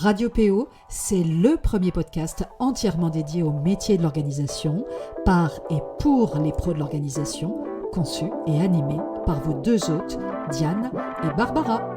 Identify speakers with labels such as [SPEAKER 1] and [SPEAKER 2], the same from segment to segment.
[SPEAKER 1] Radio PO, c'est le premier podcast entièrement dédié au métier de l'organisation, par et pour les pros de l'organisation, conçu et animé par vos deux hôtes, Diane et Barbara.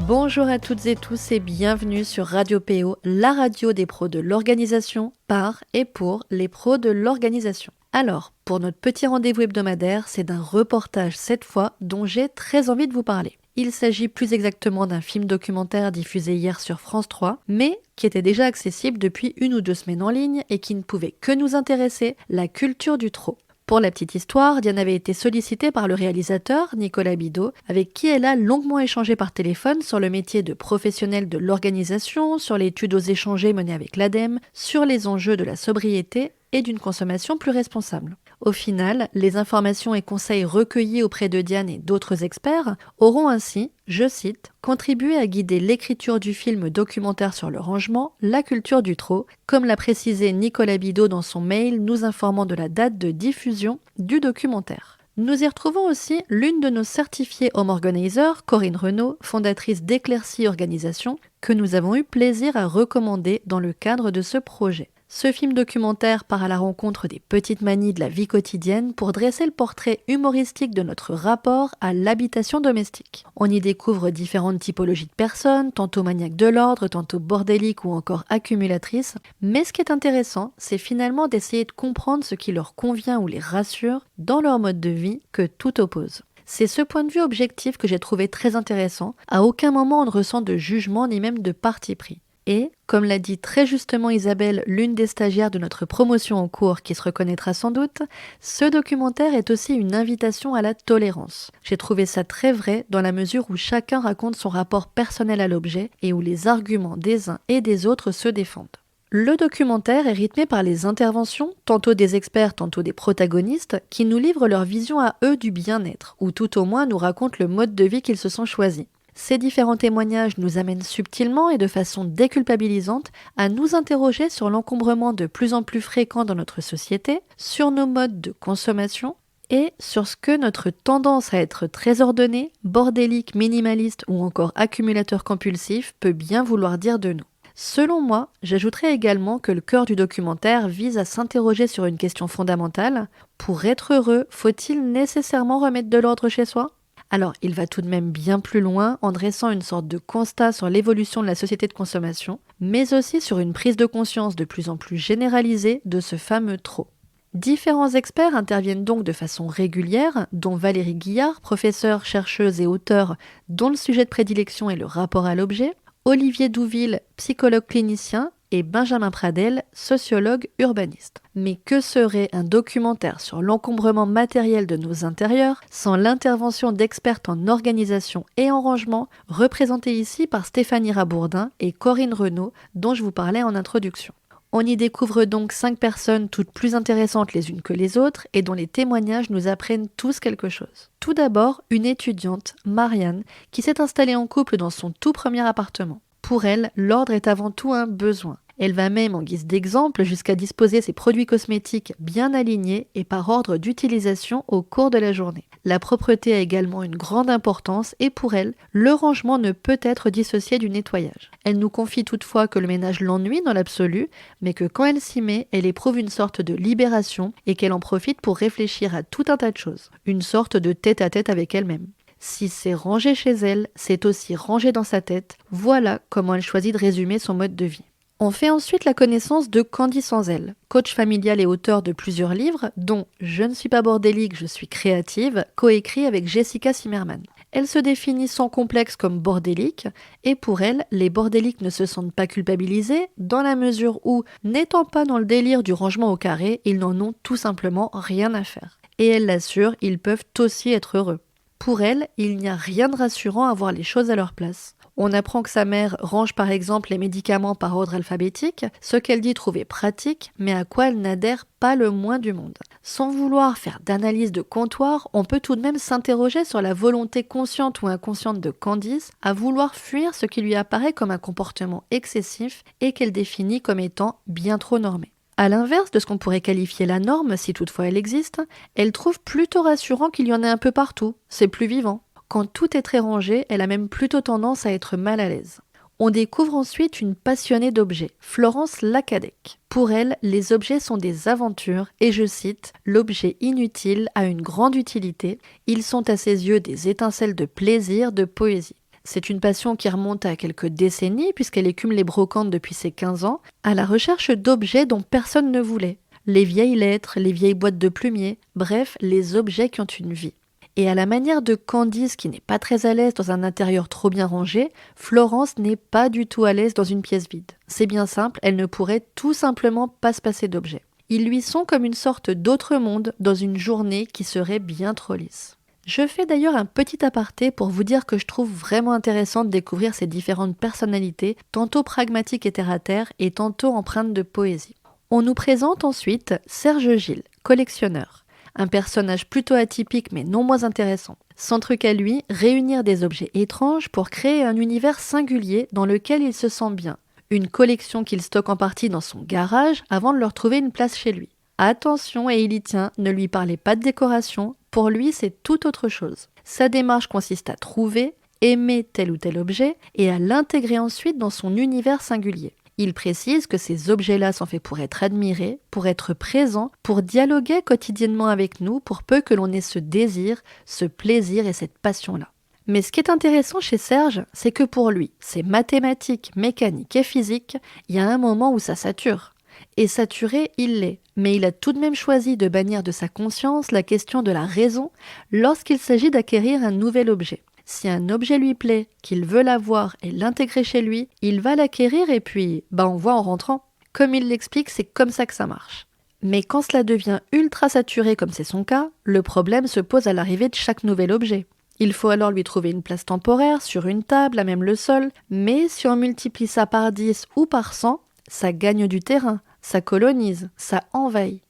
[SPEAKER 2] Bonjour à toutes et tous et bienvenue sur Radio PO, la radio des pros de l'organisation, par et pour les pros de l'organisation. Alors, pour notre petit rendez-vous hebdomadaire, c'est d'un reportage cette fois dont j'ai très envie de vous parler. Il s'agit plus exactement d'un film documentaire diffusé hier sur France 3, mais qui était déjà accessible depuis 1 ou 2 semaines en ligne et qui ne pouvait que nous intéresser, la culture du trop. Pour la petite histoire, Diane avait été sollicitée par le réalisateur, Nicolas Bidault, avec qui elle a longuement échangé par téléphone sur le métier de professionnel de l'organisation, sur l'étude aux échangés menée avec l'ADEME, sur les enjeux de la sobriété et d'une consommation plus responsable. Au final, les informations et conseils recueillis auprès de Diane et d'autres experts auront ainsi, je cite, contribué à guider l'écriture du film documentaire sur le rangement, la culture du trop, comme l'a précisé Nicolas Bidault dans son mail nous informant de la date de diffusion du documentaire. Nous y retrouvons aussi l'une de nos certifiées home organizers, Corinne Renaud, fondatrice d'Éclaircie Organisation, que nous avons eu plaisir à recommander dans le cadre de ce projet. Ce film documentaire part à la rencontre des petites manies de la vie quotidienne pour dresser le portrait humoristique de notre rapport à l'habitation domestique. On y découvre différentes typologies de personnes, tantôt maniaques de l'ordre, tantôt bordéliques ou encore accumulatrices. Mais ce qui est intéressant, c'est finalement d'essayer de comprendre ce qui leur convient ou les rassure dans leur mode de vie que tout oppose. C'est ce point de vue objectif que j'ai trouvé très intéressant. À aucun moment on ne ressent de jugement ni même de parti pris. Et, comme l'a dit très justement Isabelle, l'une des stagiaires de notre promotion en cours qui se reconnaîtra sans doute, ce documentaire est aussi une invitation à la tolérance. J'ai trouvé ça très vrai dans la mesure où chacun raconte son rapport personnel à l'objet et où les arguments des uns et des autres se défendent. Le documentaire est rythmé par les interventions, tantôt des experts, tantôt des protagonistes, qui nous livrent leur vision à eux du bien-être, ou tout au moins nous racontent le mode de vie qu'ils se sont choisis. Ces différents témoignages nous amènent subtilement et de façon déculpabilisante à nous interroger sur l'encombrement de plus en plus fréquent dans notre société, sur nos modes de consommation et sur ce que notre tendance à être très ordonné, bordélique, minimaliste ou encore accumulateur compulsif peut bien vouloir dire de nous. Selon moi, j'ajouterais également que le cœur du documentaire vise à s'interroger sur une question fondamentale. Pour être heureux, faut-il nécessairement remettre de l'ordre chez soi ? Alors, il va tout de même bien plus loin en dressant une sorte de constat sur l'évolution de la société de consommation, mais aussi sur une prise de conscience de plus en plus généralisée de ce fameux trop. Différents experts interviennent donc de façon régulière, dont Valérie Guillard, professeure, chercheuse et auteure dont le sujet de prédilection est le rapport à l'objet, Olivier Douville, psychologue clinicien, et Benjamin Pradel, sociologue urbaniste. Mais que serait un documentaire sur l'encombrement matériel de nos intérieurs sans l'intervention d'expertes en organisation et en rangement, représentées ici par Stéphanie Rabourdin et Corinne Renaud, dont je vous parlais en introduction. On y découvre donc 5 personnes toutes plus intéressantes les unes que les autres et dont les témoignages nous apprennent tous quelque chose. Tout d'abord, une étudiante, Marianne, qui s'est installée en couple dans son tout premier appartement. Pour elle, l'ordre est avant tout un besoin. Elle va même, en guise d'exemple, jusqu'à disposer ses produits cosmétiques bien alignés et par ordre d'utilisation au cours de la journée. La propreté a également une grande importance et pour elle, le rangement ne peut être dissocié du nettoyage. Elle nous confie toutefois que le ménage l'ennuie dans l'absolu, mais que quand elle s'y met, elle éprouve une sorte de libération et qu'elle en profite pour réfléchir à tout un tas de choses. Une sorte de tête-à-tête avec elle-même. Si c'est rangé chez elle, c'est aussi rangé dans sa tête. Voilà comment elle choisit de résumer son mode de vie. On fait ensuite la connaissance de Candy Sanzel, coach familial et auteur de plusieurs livres, dont Je ne suis pas bordélique, je suis créative, coécrit avec Jessica Zimmerman. Elle se définit sans complexe comme bordélique, et pour elle, les bordéliques ne se sentent pas culpabilisés, dans la mesure où, n'étant pas dans le délire du rangement au carré, ils n'en ont tout simplement rien à faire. Et elle l'assure, ils peuvent aussi être heureux. Pour elle, il n'y a rien de rassurant à voir les choses à leur place. On apprend que sa mère range par exemple les médicaments par ordre alphabétique, ce qu'elle dit trouver pratique, mais à quoi elle n'adhère pas le moins du monde. Sans vouloir faire d'analyse de comptoir, on peut tout de même s'interroger sur la volonté consciente ou inconsciente de Candice à vouloir fuir ce qui lui apparaît comme un comportement excessif et qu'elle définit comme étant bien trop normé. À l'inverse de ce qu'on pourrait qualifier la norme, si toutefois elle existe, elle trouve plutôt rassurant qu'il y en ait un peu partout, c'est plus vivant. Quand tout est très rangé, elle a même plutôt tendance à être mal à l'aise. On découvre ensuite une passionnée d'objets, Florence Lacadec. Pour elle, les objets sont des aventures et je cite « L'objet inutile a une grande utilité, ils sont à ses yeux des étincelles de plaisir, de poésie ». C'est une passion qui remonte à quelques décennies puisqu'elle écume les brocantes depuis ses 15 ans, à la recherche d'objets dont personne ne voulait. Les vieilles lettres, les vieilles boîtes de plumier, bref, les objets qui ont une vie. Et à la manière de Candice qui n'est pas très à l'aise dans un intérieur trop bien rangé, Florence n'est pas du tout à l'aise dans une pièce vide. C'est bien simple, elle ne pourrait tout simplement pas se passer d'objets. Ils lui sont comme une sorte d'autre monde dans une journée qui serait bien trop lisse. Je fais d'ailleurs un petit aparté pour vous dire que je trouve vraiment intéressant de découvrir ces différentes personnalités, tantôt pragmatiques et terre-à-terre et tantôt empreintes de poésie. On nous présente ensuite Serge Gilles, collectionneur. Un personnage plutôt atypique mais non moins intéressant. Son truc à lui, réunir des objets étranges pour créer un univers singulier dans lequel il se sent bien. Une collection qu'il stocke en partie dans son garage avant de leur trouver une place chez lui. Attention, et il y tient, ne lui parlez pas de décoration, pour lui c'est tout autre chose. Sa démarche consiste à trouver, aimer tel ou tel objet et à l'intégrer ensuite dans son univers singulier. Il précise que ces objets-là sont faits pour être admirés, pour être présents, pour dialoguer quotidiennement avec nous, pour peu que l'on ait ce désir, ce plaisir et cette passion-là. Mais ce qui est intéressant chez Serge, c'est que pour lui, c'est mathématiques, mécanique et physique, il y a un moment où ça sature. Et saturé, il l'est. Mais il a tout de même choisi de bannir de sa conscience la question de la raison lorsqu'il s'agit d'acquérir un nouvel objet. Si un objet lui plaît, qu'il veut l'avoir et l'intégrer chez lui, il va l'acquérir et puis, on voit en rentrant. Comme il l'explique, c'est comme ça que ça marche. Mais quand cela devient ultra saturé comme c'est son cas, le problème se pose à l'arrivée de chaque nouvel objet. Il faut alors lui trouver une place temporaire, sur une table, à même le sol, mais si on multiplie ça par 10 ou par 100, ça gagne du terrain, ça colonise, ça envahit.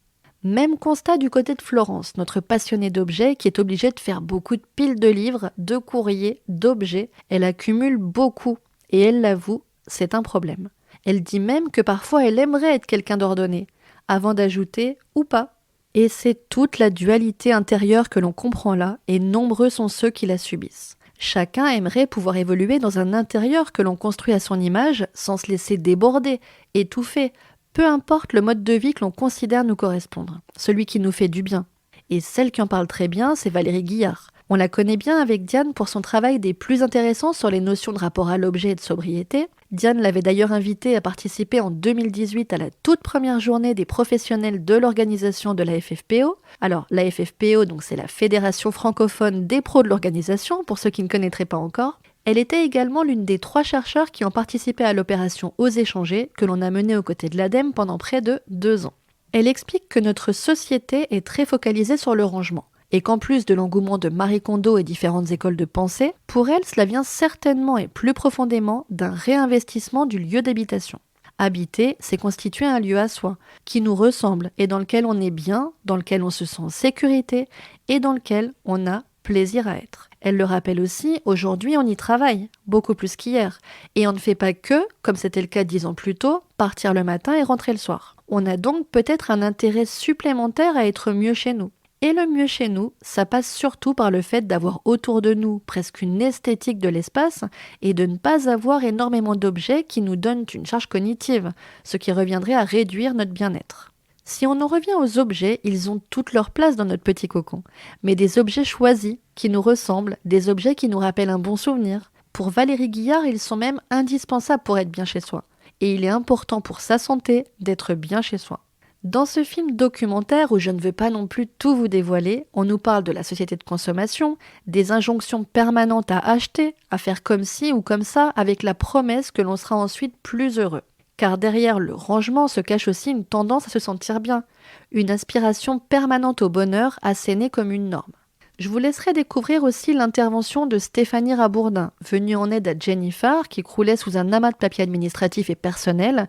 [SPEAKER 2] Même constat du côté de Florence, notre passionnée d'objets qui est obligée de faire beaucoup de piles de livres, de courriers, d'objets. Elle accumule beaucoup et elle l'avoue, c'est un problème. Elle dit même que parfois elle aimerait être quelqu'un d'ordonné, avant d'ajouter ou pas. Et c'est toute la dualité intérieure que l'on comprend là et nombreux sont ceux qui la subissent. Chacun aimerait pouvoir évoluer dans un intérieur que l'on construit à son image sans se laisser déborder, étouffer, peu importe le mode de vie que l'on considère nous correspondre, celui qui nous fait du bien. Et celle qui en parle très bien, c'est Valérie Guillard. On la connaît bien avec Diane pour son travail des plus intéressants sur les notions de rapport à l'objet et de sobriété. Diane l'avait d'ailleurs invitée à participer en 2018 à la toute première journée des professionnels de l'organisation de la FFPO. Alors, la FFPO, donc c'est la Fédération francophone des pros de l'organisation, pour ceux qui ne connaîtraient pas encore. Elle était également l'une des 3 chercheurs qui ont participé à l'opération Oser changer, que l'on a menée aux côtés de l'ADEME pendant près de 2 ans. Elle explique que notre société est très focalisée sur le rangement, et qu'en plus de l'engouement de Marie Kondo et différentes écoles de pensée, pour elle, cela vient certainement et plus profondément d'un réinvestissement du lieu d'habitation. Habiter, c'est constituer un lieu à soi, qui nous ressemble et dans lequel on est bien, dans lequel on se sent en sécurité et dans lequel on a plaisir à être. Elle le rappelle aussi, aujourd'hui on y travaille, beaucoup plus qu'hier. Et on ne fait pas que, comme c'était le cas 10 ans plus tôt, partir le matin et rentrer le soir. On a donc peut-être un intérêt supplémentaire à être mieux chez nous. Et le mieux chez nous, ça passe surtout par le fait d'avoir autour de nous presque une esthétique de l'espace et de ne pas avoir énormément d'objets qui nous donnent une charge cognitive, ce qui reviendrait à réduire notre bien-être. Si on en revient aux objets, ils ont toute leur place dans notre petit cocon, mais des objets choisis, qui nous ressemblent, des objets qui nous rappellent un bon souvenir. Pour Valérie Guillard, ils sont même indispensables pour être bien chez soi. Et il est important pour sa santé d'être bien chez soi. Dans ce film documentaire, où je ne veux pas non plus tout vous dévoiler, on nous parle de la société de consommation, des injonctions permanentes à acheter, à faire comme ci ou comme ça, avec la promesse que l'on sera ensuite plus heureux. Car derrière le rangement se cache aussi une tendance à se sentir bien, une aspiration permanente au bonheur assénée comme une norme. Je vous laisserai découvrir aussi l'intervention de Stéphanie Rabourdin, venue en aide à Jennifer, qui croulait sous un amas de papiers administratifs et personnels,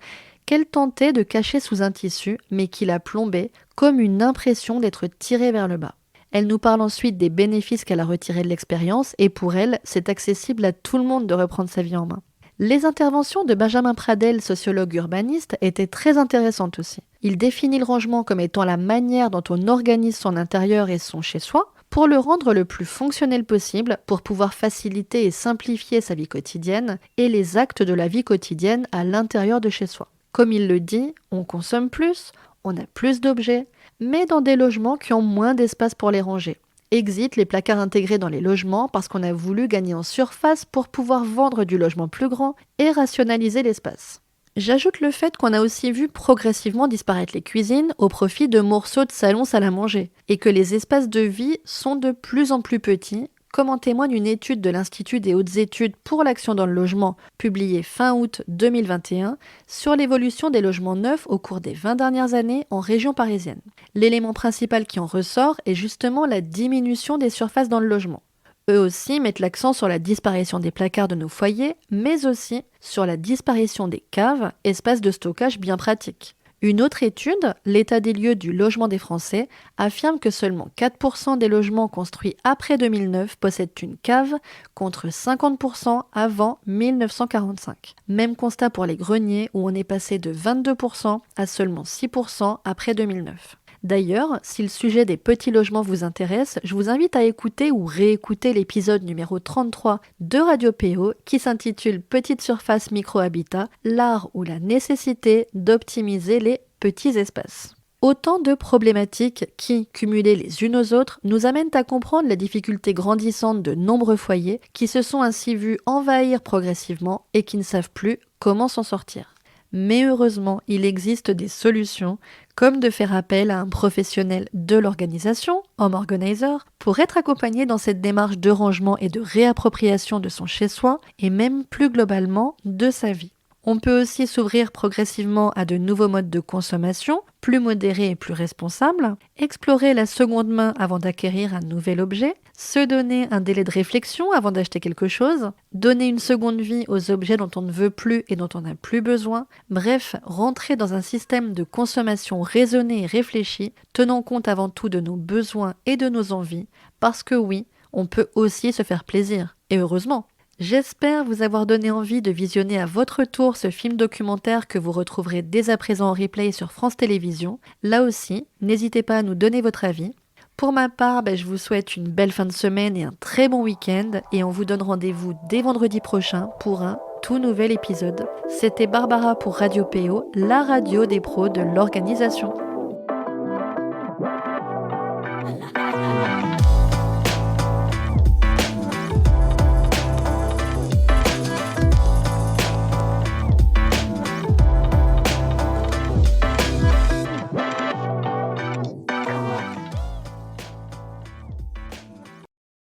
[SPEAKER 2] qu'elle tentait de cacher sous un tissu, mais qui la plombait comme une impression d'être tirée vers le bas. Elle nous parle ensuite des bénéfices qu'elle a retirés de l'expérience et pour elle, c'est accessible à tout le monde de reprendre sa vie en main. Les interventions de Benjamin Pradel, sociologue urbaniste, étaient très intéressantes aussi. Il définit le rangement comme étant la manière dont on organise son intérieur et son chez-soi pour le rendre le plus fonctionnel possible, pour pouvoir faciliter et simplifier sa vie quotidienne et les actes de la vie quotidienne à l'intérieur de chez soi. Comme il le dit, on consomme plus, on a plus d'objets, mais dans des logements qui ont moins d'espace pour les ranger. Exit les placards intégrés dans les logements parce qu'on a voulu gagner en surface pour pouvoir vendre du logement plus grand et rationaliser l'espace. J'ajoute le fait qu'on a aussi vu progressivement disparaître les cuisines au profit de morceaux de salon salle à manger et que les espaces de vie sont de plus en plus petits, comme en témoigne une étude de l'Institut des hautes études pour l'action dans le logement publiée fin août 2021 sur l'évolution des logements neufs au cours des 20 dernières années en région parisienne. L'élément principal qui en ressort est justement la diminution des surfaces dans le logement. Eux aussi mettent l'accent sur la disparition des placards de nos foyers, mais aussi sur la disparition des caves, espaces de stockage bien pratiques. Une autre étude, l'état des lieux du logement des Français, affirme que seulement 4% des logements construits après 2009 possèdent une cave, contre 50% avant 1945. Même constat pour les greniers, où on est passé de 22% à seulement 6% après 2009. D'ailleurs, si le sujet des petits logements vous intéresse, je vous invite à écouter ou réécouter l'épisode numéro 33 de Radio PO qui s'intitule Petite surface micro-habitat, l'art ou la nécessité d'optimiser les petits espaces. Autant de problématiques qui, cumulées les unes aux autres, nous amènent à comprendre la difficulté grandissante de nombreux foyers qui se sont ainsi vus envahir progressivement et qui ne savent plus comment s'en sortir. Mais heureusement, il existe des solutions, comme de faire appel à un professionnel de l'organisation, home organizer, pour être accompagné dans cette démarche de rangement et de réappropriation de son chez-soi, et même plus globalement de sa vie. On peut aussi s'ouvrir progressivement à de nouveaux modes de consommation, plus modérés et plus responsables, explorer la seconde main avant d'acquérir un nouvel objet, se donner un délai de réflexion avant d'acheter quelque chose, donner une seconde vie aux objets dont on ne veut plus et dont on n'a plus besoin, bref, rentrer dans un système de consommation raisonné et réfléchi, tenant compte avant tout de nos besoins et de nos envies, parce que oui, on peut aussi se faire plaisir, et heureusement. J'espère vous avoir donné envie de visionner à votre tour ce film documentaire que vous retrouverez dès à présent en replay sur France Télévisions. Là aussi, n'hésitez pas à nous donner votre avis. Pour ma part, je vous souhaite une belle fin de semaine et un très bon week-end et on vous donne rendez-vous dès vendredi prochain pour un tout nouvel épisode. C'était Barbara pour Radio PO, la radio des pros de l'organisation.